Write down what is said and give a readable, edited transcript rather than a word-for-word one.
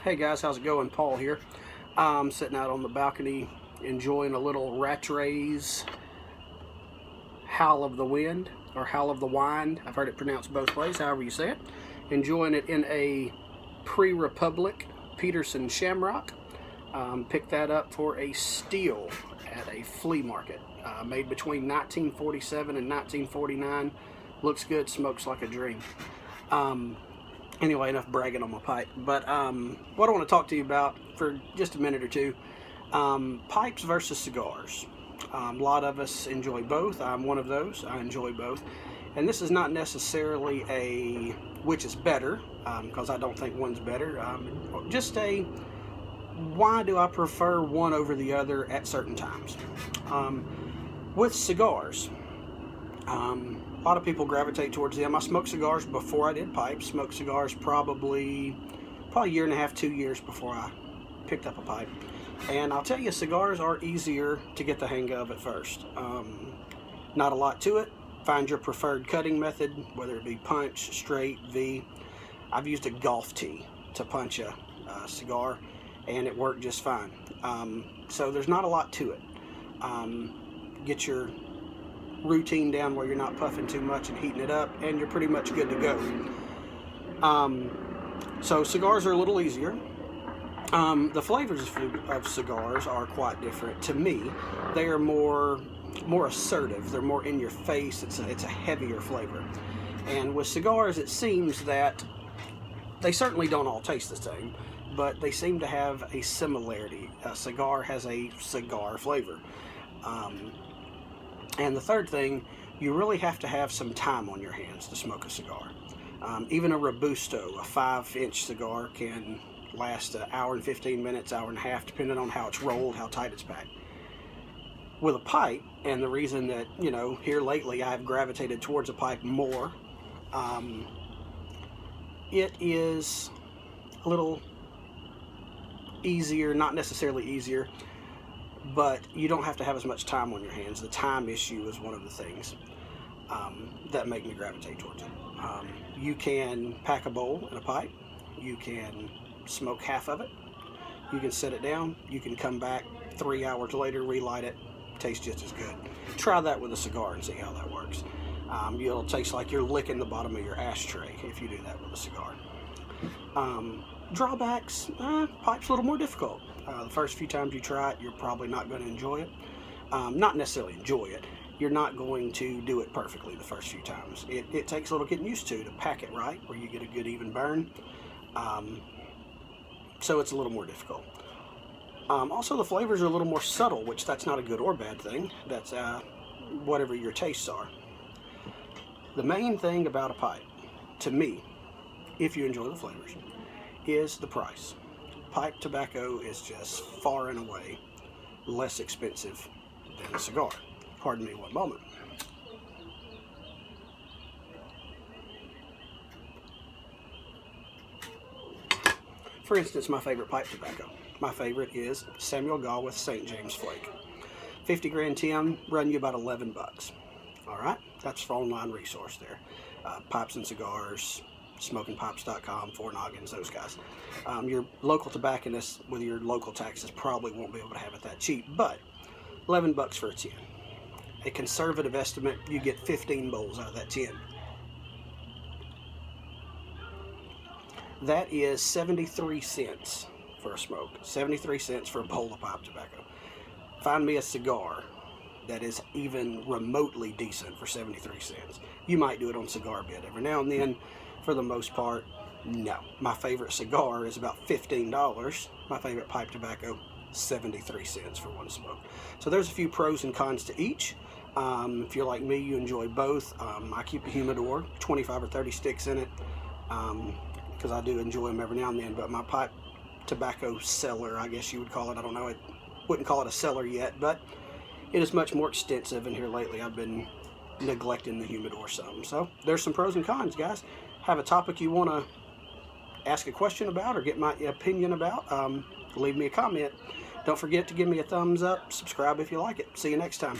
Hey guys, how's it going? Paul here. Sitting out on the balcony enjoying a little Rattray's Howl of the Wind or Howl of the Wind. I've heard it pronounced both ways, however you say it. Enjoying it in a pre-Republic Peterson Shamrock. Picked that up for a steal at a flea market. Made between 1947 and 1949. Looks good, smokes like a dream. Anyway, enough bragging on my pipe. But what I want to talk to you about for just a minute or two, pipes versus cigars. A lot of us enjoy both. I'm one of those. I enjoy both. And this is not necessarily a which is better, because I don't think one's better. Just a why do I prefer one over the other at certain times. With cigars, a lot of people gravitate towards them. I smoked cigars before I did pipes. Smoked cigars probably a year and a half, 2 years before I picked up a pipe. And I'll tell you, cigars are easier to get the hang of at first. Not a lot to it. Find your preferred cutting method, whether it be punch, straight, V. I've used a golf tee to punch a cigar, and it worked just fine. So there's not a lot to it. Get your routine down where you're not puffing too much and heating it up, and you're pretty much good to go. So cigars are a little easier. The flavors of cigars are quite different. To me, they are more assertive. They're more in your face. It's a heavier flavor. And with cigars, it seems that they certainly don't all taste the same, but they seem to have a similarity. A cigar has a cigar flavor. And the third thing, you really have to have some time on your hands to smoke a cigar. Even a Robusto, a 5-inch cigar, can last an hour and 15 minutes, hour and a half, depending on how it's rolled, how tight it's packed. With a pipe, and the reason that, here lately I've gravitated towards a pipe more, it is a little easier, not necessarily easier, but you don't have to have as much time on your hands. The time issue is one of the things that make me gravitate towards it. You can pack a bowl in a pipe. You can smoke half of it. You can set it down. You can come back 3 hours later, relight it. Tastes just as good. Try that with a cigar and see how that works. It'll taste like you're licking the bottom of your ashtray if you do that with a cigar. Drawbacks, pipe's a little more difficult. The first few times you try it, you're probably not going to enjoy it. Not necessarily enjoy it. You're not going to do it perfectly the first few times. It takes a little getting used to pack it right, where you get a good even burn. So it's a little more difficult. Also, the flavors are a little more subtle, which that's not a good or bad thing. That's whatever your tastes are. The main thing about a pipe, to me, if you enjoy the flavors, is the price. Pipe tobacco is just far and away less expensive than a cigar. Pardon me one moment. For instance, my favorite pipe tobacco. My favorite is Samuel Gawith St. James Flake. 50 gram TM, run you about 11 bucks. All right, that's for online resource there. Pipes and Cigars, smokingpipes.com, Four Noggins, those guys. Your local tobacconist with your local taxes probably won't be able to have it that cheap, but 11 bucks for a 10. A conservative estimate, you get 15 bowls out of that 10. That is 73 cents for a smoke. 73 cents for a bowl of pipe tobacco. Find me a cigar that is even remotely decent for 73 cents. You might do it on Cigar Bit every now and then. For the most part, no. My favorite cigar is about $15. My favorite pipe tobacco, 73 cents for one smoke. So there's a few pros and cons to each. If you're like me, you enjoy both. I keep a humidor, 25 or 30 sticks in it, because I do enjoy them every now and then. But my pipe tobacco cellar, I guess you would call it, I don't know, I wouldn't call it a cellar yet, but it is much more extensive, and here lately I've been neglecting the humidor some. So there's some pros and cons, guys. Have a topic you want to ask a question about or get my opinion about, leave me a comment. Don't forget to give me a thumbs up, subscribe if you like it. See you next time.